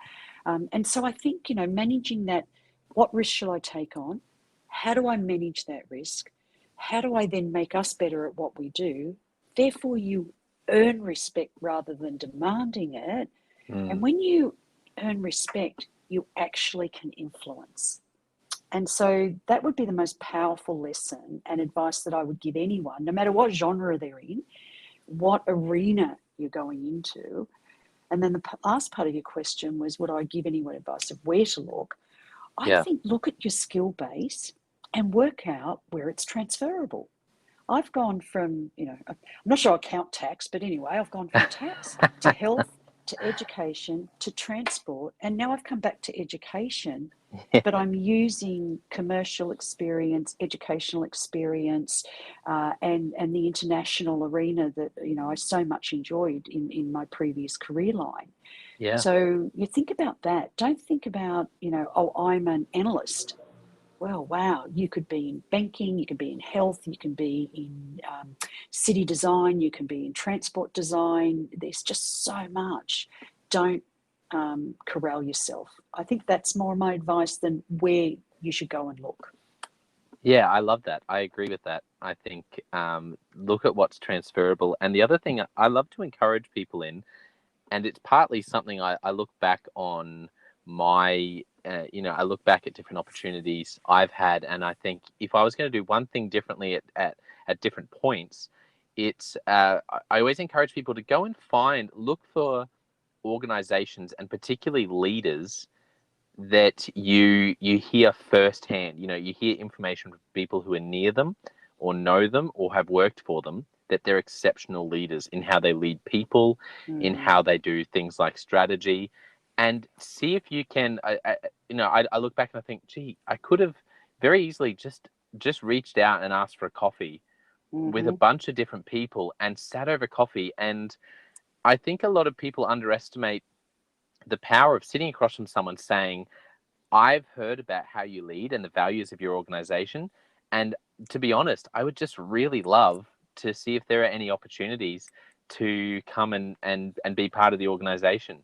[SPEAKER 3] And so I think, managing that, what risk shall I take on? How do I manage that risk? How do I then make us better at what we do? Therefore, you earn respect rather than demanding it. And when you earn respect, you actually can influence. And so that would be the most powerful lesson and advice that I would give anyone, no matter what genre they're in, what arena you're going into. And then the last part of your question was, would I give anyone advice of where to look? I think look at your skill base and work out where it's transferable. I've gone from, I'm not sure I'll count tax, but anyway, I've gone from tax to health, to education, to transport, and now I've come back to education, but I'm using commercial experience, educational experience, and the international arena that, I so much enjoyed in my previous career line.
[SPEAKER 2] Yeah.
[SPEAKER 3] So you think about that. Don't think about, I'm an analyst. Well, wow, you could be in banking, you could be in health, you can be in city design, you can be in transport design. There's just so much. Don't corral yourself. I think that's more my advice than where you should go and look.
[SPEAKER 2] Yeah, I love that. I agree with that. I think look at what's transferable. And the other thing I love to encourage people in, and it's partly something I look back on my, I look back at different opportunities I've had, and I think if I was going to do one thing differently at different points, it's I always encourage people to go and look for organizations and particularly leaders that you hear firsthand. You hear information from people who are near them or know them or have worked for them, that they're exceptional leaders in how they lead people, in how they do things like strategy, and see if you can. I look back and I think, gee, I could have very easily just reached out and asked for a coffee with a bunch of different people and sat over coffee. And I think a lot of people underestimate the power of sitting across from someone saying, I've heard about how you lead and the values of your organization. And to be honest, I would just really love to see if there are any opportunities to come and be part of the organization.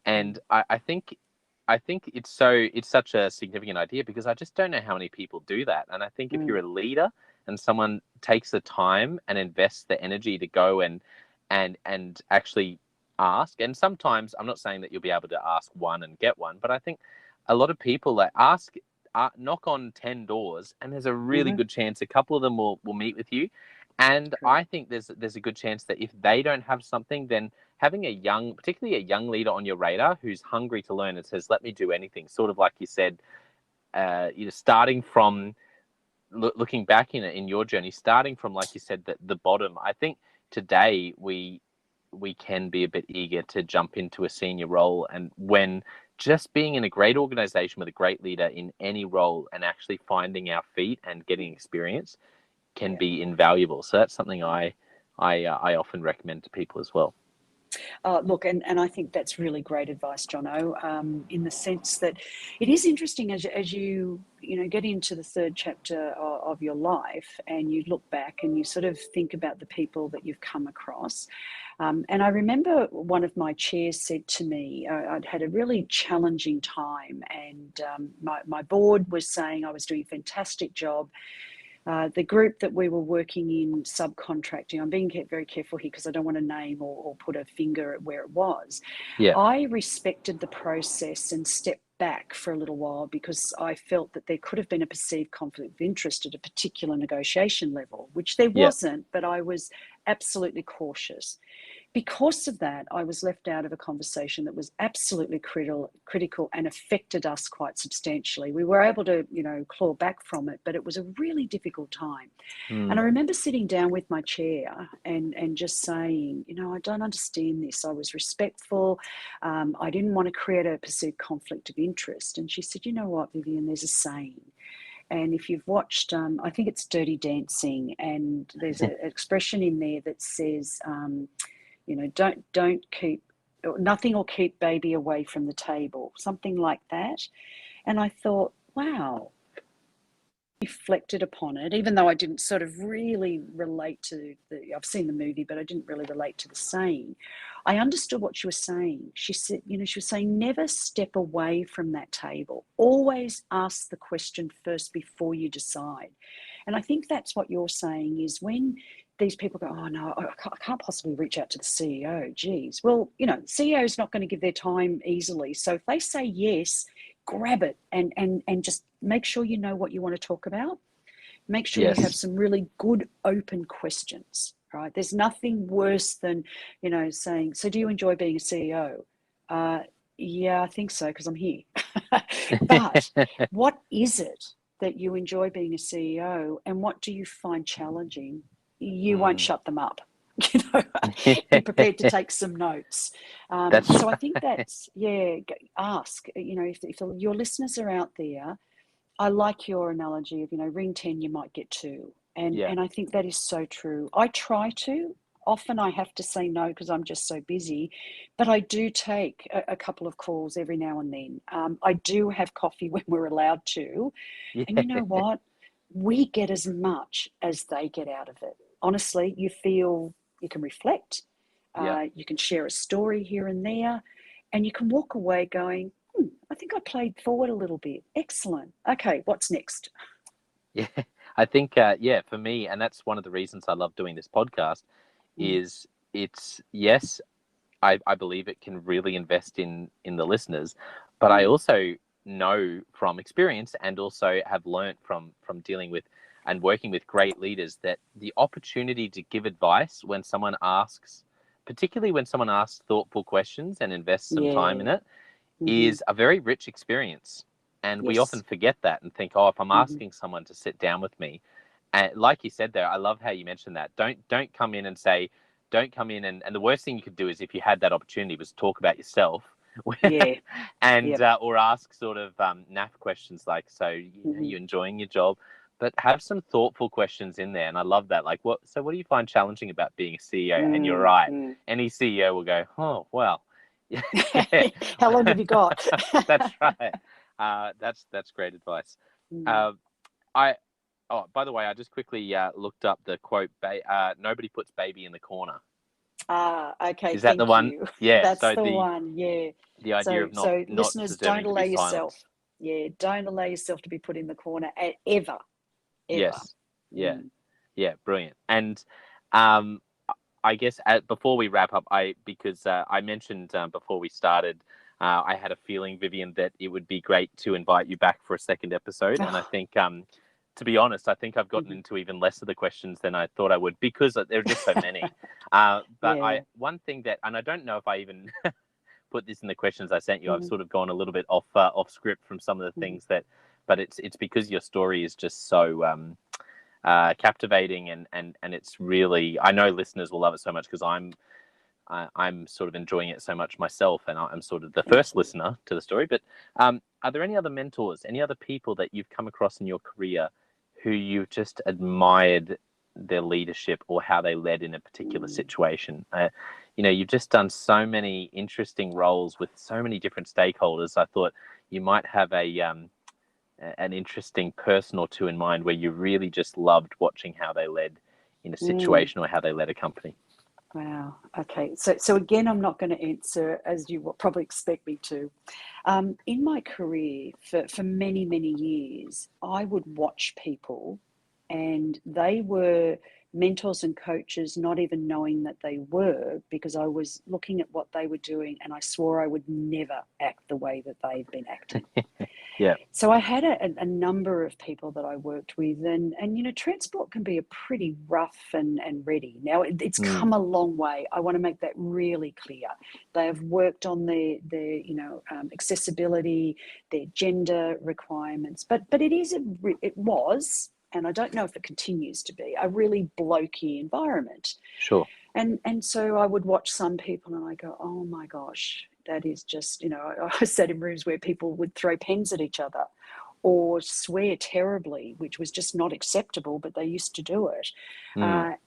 [SPEAKER 2] And I think it's such a significant idea because I just don't know how many people do that. And I think if you're a leader and someone takes the time and invests the energy to go and actually ask, and sometimes I'm not saying that you'll be able to ask one and get one, but I think a lot of people that knock on 10 doors, and there's a really good chance a couple of them will meet with you. And I think there's a good chance that if they don't have something, then having particularly a young leader on your radar who's hungry to learn and says, let me do anything, sort of like you said, starting from looking back in your journey, starting from, like you said, the bottom. I think today we can be a bit eager to jump into a senior role, and when just being in a great organization with a great leader in any role and actually finding our feet and getting experience can be invaluable. So that's something I often recommend to people as well.
[SPEAKER 3] Look, and I think that's really great advice, Jono, in the sense that it is interesting as you get into the third chapter of your life and you look back and you sort of think about the people that you've come across. And I remember one of my chairs said to me, I'd had a really challenging time, and my board was saying I was doing a fantastic job. The group that we were working in subcontracting, I'm being very careful here because I don't want to name or put a finger at where it was.
[SPEAKER 2] Yeah.
[SPEAKER 3] I respected the process and stepped back for a little while because I felt that there could have been a perceived conflict of interest at a particular negotiation level, which there wasn't, but I was absolutely cautious. Because of that, I was left out of a conversation that was absolutely critical and affected us quite substantially. We were able to, claw back from it, but it was a really difficult time. And I remember sitting down with my chair and just saying, I don't understand this. I was respectful. I didn't want to create a perceived conflict of interest. And she said, you know what, Vivienne, there's a saying. And if you've watched, I think it's Dirty Dancing, and there's an expression in there that says, don't keep, nothing will keep baby away from the table, something like that. And I thought, wow, reflected upon it, even though I didn't sort of really relate to I've seen the movie, but I didn't really relate to the saying. I understood what she was saying. She said, she was saying, never step away from that table. Always ask the question first before you decide. And I think that's what you're saying is when these people go, oh no, I can't possibly reach out to the CEO. Geez. Well, the CEO is not going to give their time easily. So if they say yes, grab it and just make sure you know what you want to talk about. Make sure you have some really good open questions, right? There's nothing worse than, saying, so do you enjoy being a CEO? Yeah, I think so because I'm here. But what is it that you enjoy being a CEO and what do you find challenging? You won't shut them up. Be prepared to take some notes. So I think that's, ask, if your listeners are out there, I like your analogy of, ring 10, you might get 2. And I think that is so true. I try to. Often I have to say no because I'm just so busy, but I do take a couple of calls every now and then. I do have coffee when we're allowed to. And you know what? We get as much as they get out of it. Honestly, you feel you can reflect, you can share a story here and there, and you can walk away going, I think I played forward a little bit. Excellent. Okay, what's next?
[SPEAKER 2] Yeah, I think, for me, and that's one of the reasons I love doing this podcast, is it's, yes, I believe it can really invest in the listeners, but I also know from experience and also have learnt from dealing with and working with great leaders that the opportunity to give advice when someone asks, particularly when someone asks thoughtful questions and invests some time in it, is a very rich experience. And we often forget that and think, if I'm asking someone to sit down with me, and like you said there, I love how you mentioned that. Don't come in and say, don't come in and the worst thing you could do is if you had that opportunity was talk about yourself. And or ask sort of naff questions like, so are you enjoying your job? But have some thoughtful questions in there. And I love that. Like, what do you find challenging about being a CEO? And you're right. Any CEO will go, oh, well.
[SPEAKER 3] How long have you got?
[SPEAKER 2] That's right. That's great advice. By the way, I just quickly looked up the quote, nobody puts baby in the corner.
[SPEAKER 3] Okay.
[SPEAKER 2] Is that the one?
[SPEAKER 3] You.
[SPEAKER 2] Yeah.
[SPEAKER 3] That's
[SPEAKER 2] so
[SPEAKER 3] the one. Yeah.
[SPEAKER 2] The idea of not
[SPEAKER 3] listeners, don't allow yourself. Yeah, don't allow yourself to be put in the corner ever.
[SPEAKER 2] Yes. Yeah. Brilliant. And I guess before we wrap up, because I mentioned before we started, I had a feeling, Vivienne, that it would be great to invite you back for a second episode. And I think, to be honest, I think I've gotten into even less of the questions than I thought I would because there are just so many. But one thing that, and I don't know if I even put this in the questions I sent you, I've sort of gone a little bit off script from some of the things but it's because your story is just so captivating and it's really, I know listeners will love it so much because I'm I'm sort of enjoying it so much myself, and I'm sort of the first listener to the story. But are there any other mentors, any other people that you've come across in your career who you've just admired their leadership or how they led in a particular situation? You've just done so many interesting roles with so many different stakeholders. I thought you might have an interesting person or two in mind where you really just loved watching how they led in a situation or how they led a company.
[SPEAKER 3] Wow. Okay. So again, I'm not going to answer as you will probably expect me to. In my career, for many, many years, I would watch people and they were mentors and coaches, not even knowing that they were, because I was looking at what they were doing and I swore I would never act the way that they've been acting.
[SPEAKER 2] Yeah.
[SPEAKER 3] So I had a number of people that I worked with, and transport can be a pretty rough and ready. Now it's come a long way. I want to make that really clear. They have worked on their accessibility, their gender requirements, but it was, and I don't know if it continues to be, a really blokey environment.
[SPEAKER 2] Sure.
[SPEAKER 3] And so I would watch some people and I go, oh my gosh, that is just, I sat in rooms where people would throw pens at each other or swear terribly, which was just not acceptable, but they used to do it.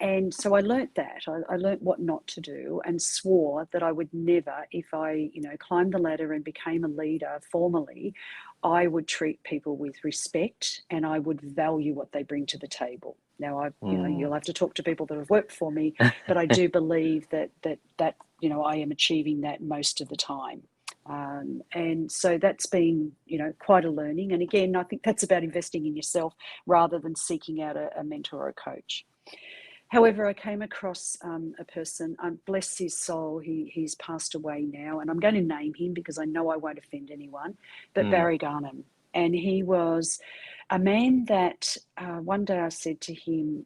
[SPEAKER 3] And so I learnt that. I learnt what not to do and swore that I would never, if I, climbed the ladder and became a leader formally, I would treat people with respect and I would value what they bring to the table. Now, you'll have to talk to people that have worked for me, but I do believe that I am achieving that most of the time. And so that's been, quite a learning. And again, I think that's about investing in yourself rather than seeking out a mentor or a coach. However, I came across a person, bless his soul, he's passed away now, and I'm going to name him because I know I won't offend anyone, but Barry Garnham. And he was a man that one day I said to him,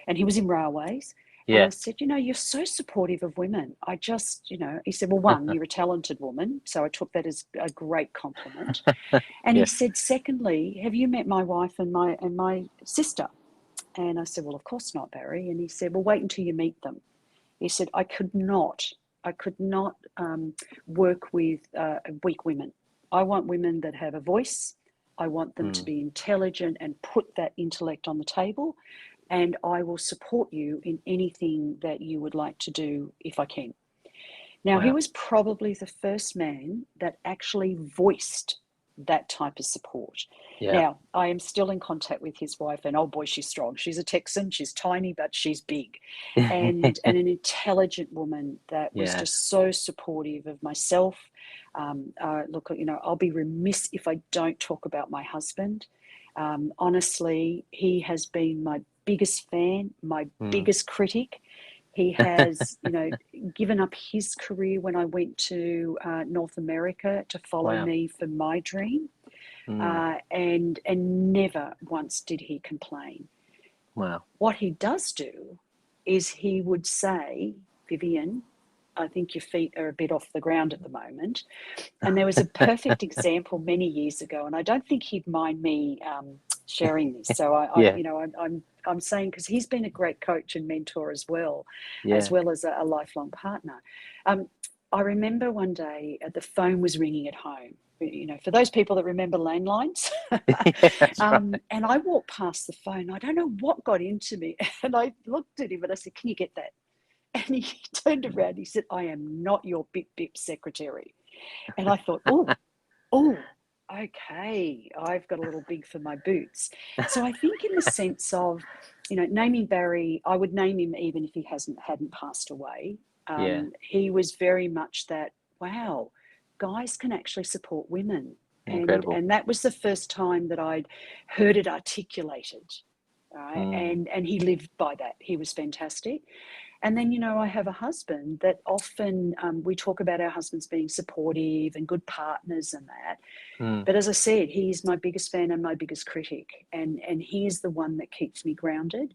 [SPEAKER 3] and he was in railways, and I said, you're so supportive of women. I just, he said, well, one, you're a talented woman. So I took that as a great compliment. And he said, secondly, have you met my wife and my sister? And I said, well, of course not, Barry. And he said, well, wait until you meet them. He said, I could not work with weak women. I want women that have a voice. I want them to be intelligent and put that intellect on the table. And I will support you in anything that you would like to do if I can. Now, he was probably the first man that actually voiced that type of support. Now, I am still in contact with his wife, and oh boy, she's strong. She's a Texan. She's tiny, but she's big, and an intelligent woman that was just so supportive of myself. Look, I'll be remiss if I don't talk about my husband. Honestly, he has been my biggest fan, my biggest critic. He has, given up his career when I went to North America to follow me for my dream, and never once did he complain.
[SPEAKER 2] Wow.
[SPEAKER 3] What he does do is he would say, Vivienne, I think your feet are a bit off the ground at the moment. And there was a perfect example many years ago, and I don't think he'd mind me sharing this. So I'm saying, because he's been a great coach and mentor as well as a lifelong partner. I remember one day the phone was ringing at home. For those people that remember landlines, and I walked past the phone. I don't know what got into me, and I looked at him and I said, "Can you get that?" And he turned around. He said, "I am not your bip bip secretary." And I thought, oh, okay, I've got a little big for my boots. So I think in the sense of, naming Barry, I would name him even if he hadn't passed away. He was very much that, wow, guys can actually support women.
[SPEAKER 2] Incredible.
[SPEAKER 3] And that was the first time that I'd heard it articulated. Right? And he lived by that. He was fantastic. And then, I have a husband that often we talk about our husbands being supportive and good partners and that. But as I said, he is my biggest fan and my biggest critic. And he is the one that keeps me grounded.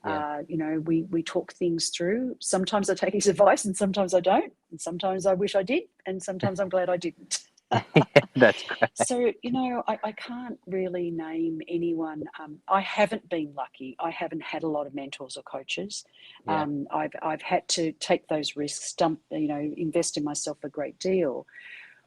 [SPEAKER 3] We talk things through. Sometimes I take his advice and sometimes I don't. And sometimes I wish I did. And sometimes I'm glad I didn't.
[SPEAKER 2] That's great.
[SPEAKER 3] So, I can't really name anyone. I haven't been lucky. I haven't had a lot of mentors or coaches.
[SPEAKER 2] Yeah.
[SPEAKER 3] I've had to take those risks, invest in myself a great deal.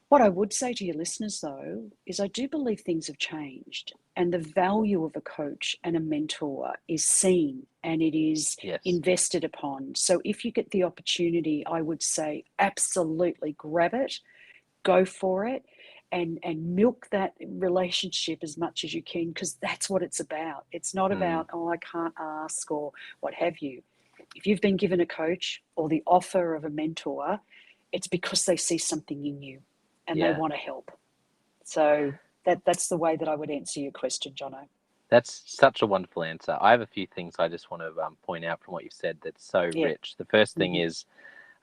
[SPEAKER 3] What I would say to your listeners, though, is I do believe things have changed, and the value of a coach and a mentor is seen and it is
[SPEAKER 2] Yes.
[SPEAKER 3] invested upon. So if you get the opportunity, I would say absolutely grab it, go for it, and milk that relationship as much as you can, because that's what it's about. It's not about, oh, I can't ask or what have you. If you've been given a coach or the offer of a mentor, it's because they see something in you and they want to help. So that's the way that I would answer your question, Jono.
[SPEAKER 2] That's such a wonderful answer. I have a few things I just want to point out from what you've said that's so rich. The first thing is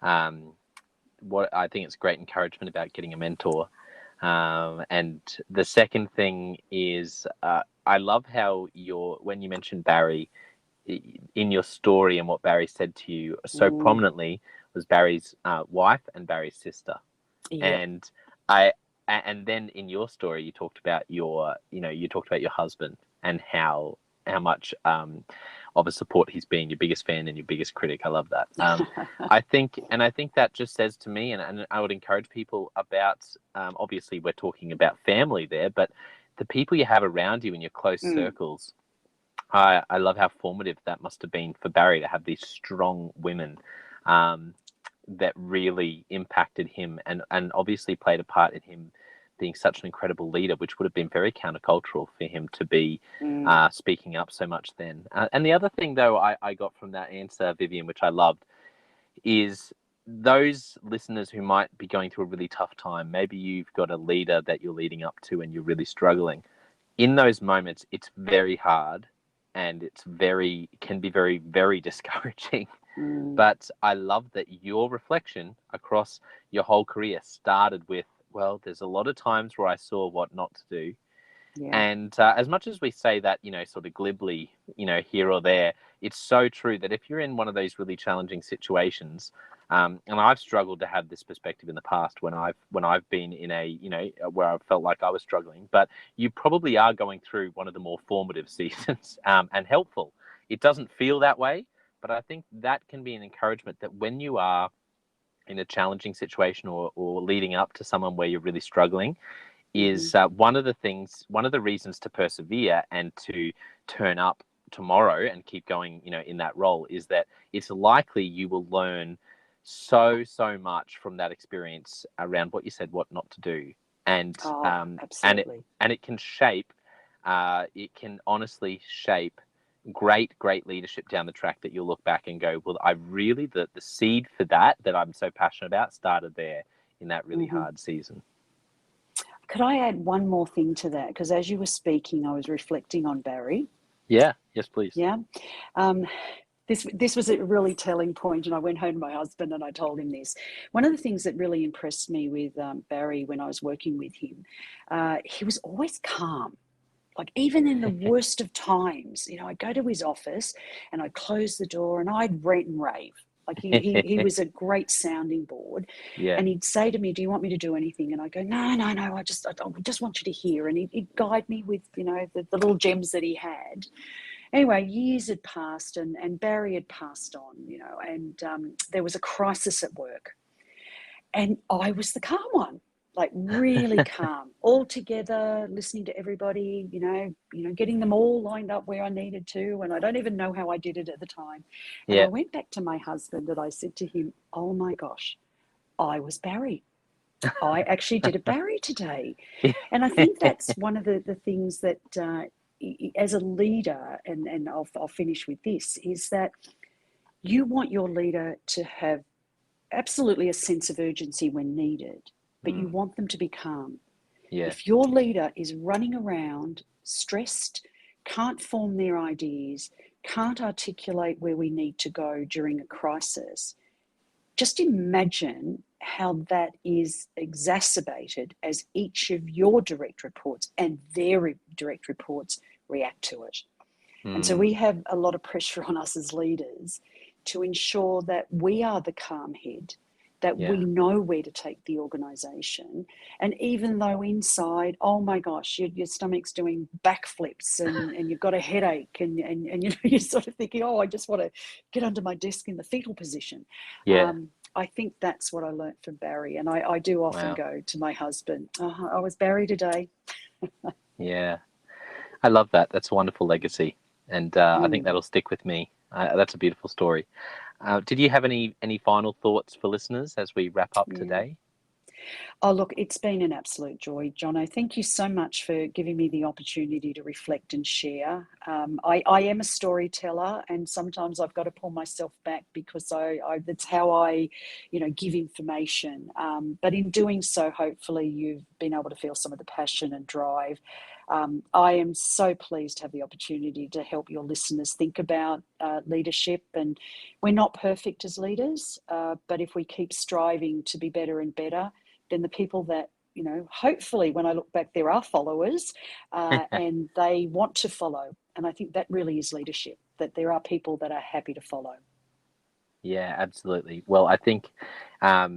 [SPEAKER 2] what I think it's great encouragement about getting a mentor. And the second thing is I love how when you mentioned Barry in your story, and what Barry said to you so prominently was Barry's wife and Barry's sister. And then in your story you talked about your husband and how much of a support he's been, your biggest fan and your biggest critic. I love that. I think that just says to me, and I would encourage people about, obviously we're talking about family there, but the people you have around you in your close circles. I love how formative that must have been for Barry to have these strong women that really impacted him and obviously played a part in him being such an incredible leader, which would have been very countercultural for him to be speaking up so much then. And the other thing, though, I got from that answer, Vivienne, which I loved, is those listeners who might be going through a really tough time. Maybe you've got a leader that you're leading up to and you're really struggling. In those moments, it's very hard and can be very, very discouraging. But I love that your reflection across your whole career started with, well, there's a lot of times where I saw what not to do. Yeah. And as much as we say that, sort of glibly, here or there, it's so true that if you're in one of those really challenging situations, and I've struggled to have this perspective in the past when I've been in a, where I felt like I was struggling, but you probably are going through one of the more formative seasons and helpful. It doesn't feel that way, but I think that can be an encouragement that when you are in a challenging situation or leading up to someone where you're really struggling, is one of the reasons to persevere and to turn up tomorrow and keep going, in that role, is that it's likely you will learn so much from that experience around what you said, what not to do. And
[SPEAKER 3] absolutely.
[SPEAKER 2] And it can shape, it can honestly shape great leadership down the track that you'll look back and go, well, the seed for that I'm so passionate about started there in that really hard season.
[SPEAKER 3] Could I add one more thing to that? Because as you were speaking, I was reflecting on Barry.
[SPEAKER 2] Yeah. Yes, please.
[SPEAKER 3] Yeah. This was a really telling point, and I went home to my husband and I told him this. One of the things that really impressed me with Barry when I was working with him, he was always calm. Like even in the worst of times, I'd go to his office and I'd close the door and I'd rant and rave. Like he was a great sounding board.
[SPEAKER 2] Yeah.
[SPEAKER 3] And he'd say to me, "Do you want me to do anything?" And I go, "No, I just want you to hear." And he'd guide me with, the little gems that he had. Anyway, years had passed and Barry had passed on, and there was a crisis at work. And I was the calm one. Like really calm, all together, listening to everybody, getting them all lined up where I needed to. And I don't even know how I did it at the time. And I went back to my husband and I said to him, "Oh my gosh, I was Barry. I actually did a Barry today." And I think that's one of the things that as a leader, and I'll finish with this, is that you want your leader to have absolutely a sense of urgency when needed, but you want them to be calm.
[SPEAKER 2] Yeah.
[SPEAKER 3] If your leader is running around, stressed, can't form their ideas, can't articulate where we need to go during a crisis, just imagine how that is exacerbated as each of your direct reports and their direct reports react to it. And so we have a lot of pressure on us as leaders to ensure that we are the calm head, that
[SPEAKER 2] Yeah.
[SPEAKER 3] we know where to take the organization. And even though inside, oh my gosh, your stomach's doing backflips and you've got a headache and you know, you're sort of thinking, oh, I just want to get under my desk in the fetal position.
[SPEAKER 2] Yeah.
[SPEAKER 3] I think that's what I learned from Barry. And I do often
[SPEAKER 2] Wow.
[SPEAKER 3] go to my husband, I was Barry today.
[SPEAKER 2] Yeah. I love that. That's a wonderful legacy. And I think that'll stick with me. That's a beautiful story. Did you have any final thoughts for listeners as we wrap up today?
[SPEAKER 3] Oh, look, it's been an absolute joy, Jono. Thank you so much for giving me the opportunity to reflect and share. I am a storyteller, and sometimes I've got to pull myself back because that's how I, give information. But in doing so, hopefully you've been able to feel some of the passion and drive. I am so pleased to have the opportunity to help your listeners think about leadership. And we're not perfect as leaders, but if we keep striving to be better and better, then the people that, hopefully when I look back, there are followers and they want to follow. And I think that really is leadership, that there are people that are happy to follow.
[SPEAKER 2] Yeah, absolutely. Well, I think I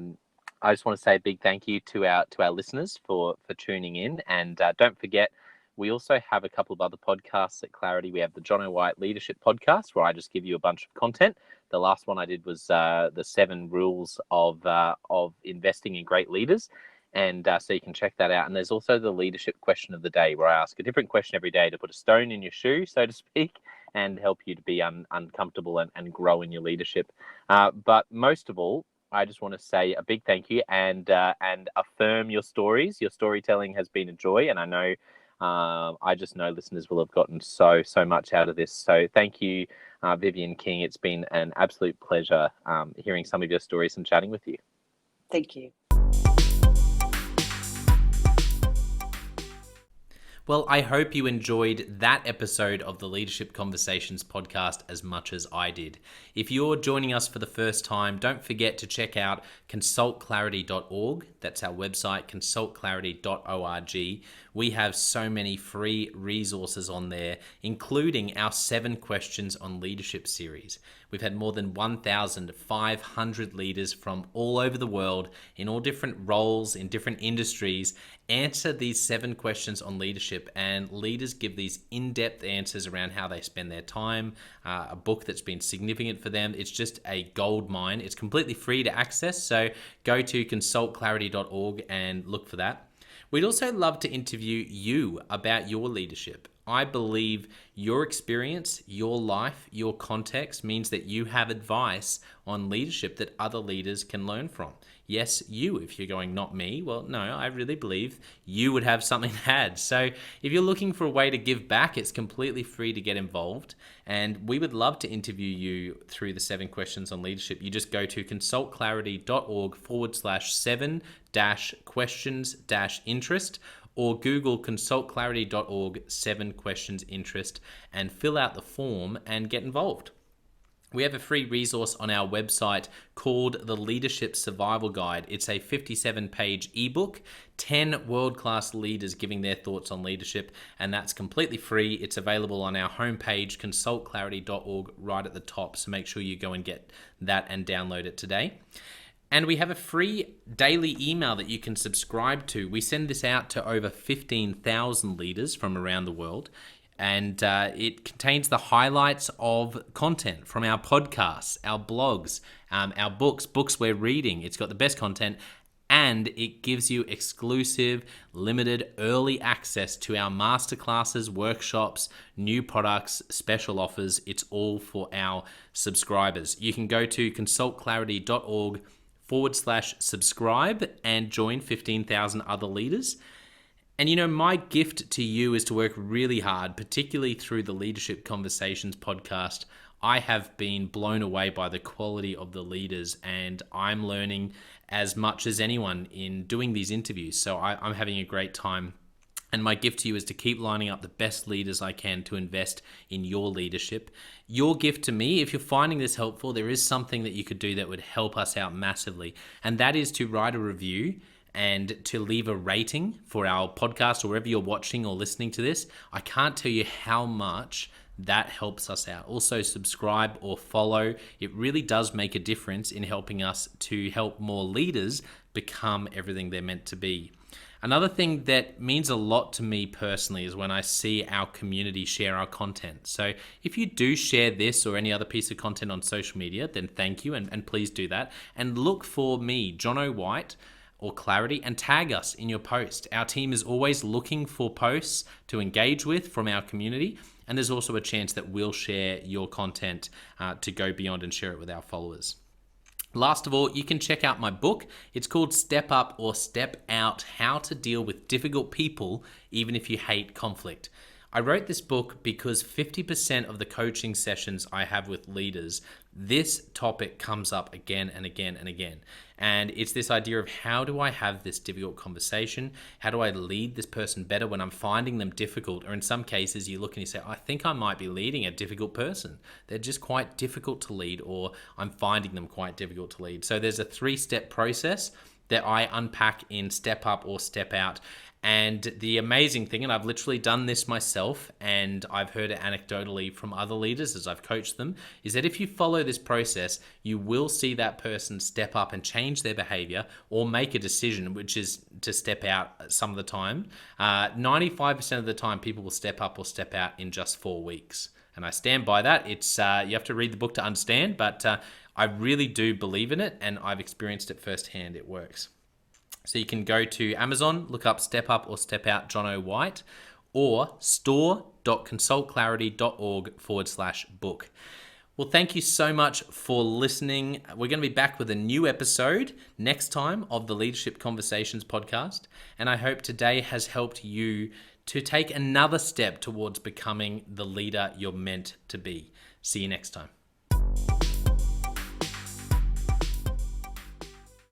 [SPEAKER 2] just want to say a big thank you to our listeners for tuning in. And don't forget, we also have a couple of other podcasts at Clarity. We have the John O'White Leadership Podcast, where I just give you a bunch of content. The last one I did was the 7 rules of investing in great leaders. And so you can check that out. And there's also the leadership question of the day, where I ask a different question every day to put a stone in your shoe, so to speak, and help you to be uncomfortable and grow in your leadership. But most of all, I just want to say a big thank you and affirm your stories. Your storytelling has been a joy, and I know I just know listeners will have gotten so much out of this. So thank you, Vivienne King. It's been an absolute pleasure hearing some of your stories and chatting with you.
[SPEAKER 3] Thank you.
[SPEAKER 1] Well, I hope you enjoyed that episode of the Leadership Conversations podcast as much as I did. If you're joining us for the first time, don't forget to check out consultclarity.org. That's our website, consultclarity.org. We have so many free resources on there, including our 7 questions on leadership series. We've had more than 1,500 leaders from all over the world in all different roles, in different industries, answer these 7 questions on leadership, and leaders give these in-depth answers around how they spend their time, a book that's been significant for them. It's just a gold mine. It's completely free to access, so go to consultclarity.org and look for that. We'd also love to interview you about your leadership. I believe your experience, your life, your context means that you have advice on leadership that other leaders can learn from. Yes, you, if you're going, not me, well, no, I really believe you would have something to add. So if you're looking for a way to give back, it's completely free to get involved. And we would love to interview you through the 7 questions on leadership. You just go to consultclarity.org/7-questions-interest, or Google consultclarity.org 7 questions interest and fill out the form and get involved. We have a free resource on our website called the Leadership Survival Guide. It's a 57-page ebook, 10 world-class leaders giving their thoughts on leadership, and that's completely free. It's available on our homepage, consultclarity.org, right at the top, so make sure you go and get that and download it today. And we have a free daily email that you can subscribe to. We send this out to over 15,000 leaders from around the world. And it contains the highlights of content from our podcasts, our blogs, our books we're reading. It's got the best content, and it gives you exclusive, limited, early access to our masterclasses, workshops, new products, special offers. It's all for our subscribers. You can go to consultclarity.org/subscribe and join 15,000 other leaders. And my gift to you is to work really hard, particularly through the Leadership Conversations podcast. I have been blown away by the quality of the leaders, and I'm learning as much as anyone in doing these interviews. So I'm having a great time. And my gift to you is to keep lining up the best leaders I can to invest in your leadership. Your gift to me, if you're finding this helpful, there is something that you could do that would help us out massively. And that is to write a review and to leave a rating for our podcast or wherever you're watching or listening to this. I can't tell you how much that helps us out. Also, subscribe or follow. It really does make a difference in helping us to help more leaders become everything they're meant to be. Another thing that means a lot to me personally is when I see our community share our content. So if you do share this or any other piece of content on social media, then thank you, and please do that. And look for me, Jono White, or Clarity, and tag us in your post. Our team is always looking for posts to engage with from our community, and there's also a chance that we'll share your content to go beyond and share it with our followers. Last of all, you can check out my book. It's called Step Up or Step Out: How to Deal with Difficult People Even If You Hate Conflict. I wrote this book because 50% of the coaching sessions I have with leaders, this topic comes up again and again and again. And it's this idea of, how do I have this difficult conversation? How do I lead this person better when I'm finding them difficult? Or in some cases, you look and you say, I think I might be leading a difficult person. They're just quite difficult to lead, or I'm finding them quite difficult to lead. So there's a 3-step process that I unpack in Step Up or Step Out. And the amazing thing, and I've literally done this myself, and I've heard it anecdotally from other leaders as I've coached them, is that if you follow this process, you will see that person step up and change their behavior or make a decision, which is to step out some of the time. 95% of the time, people will step up or step out in just 4 weeks. And I stand by that. It's you have to read the book to understand, but I really do believe in it, and I've experienced it firsthand. It works. So you can go to Amazon, look up Step Up or Step Out Jono White, or store.consultclarity.org/book. Well, thank you so much for listening. We're going to be back with a new episode next time of the Leadership Conversations podcast. And I hope today has helped you to take another step towards becoming the leader you're meant to be. See you next time.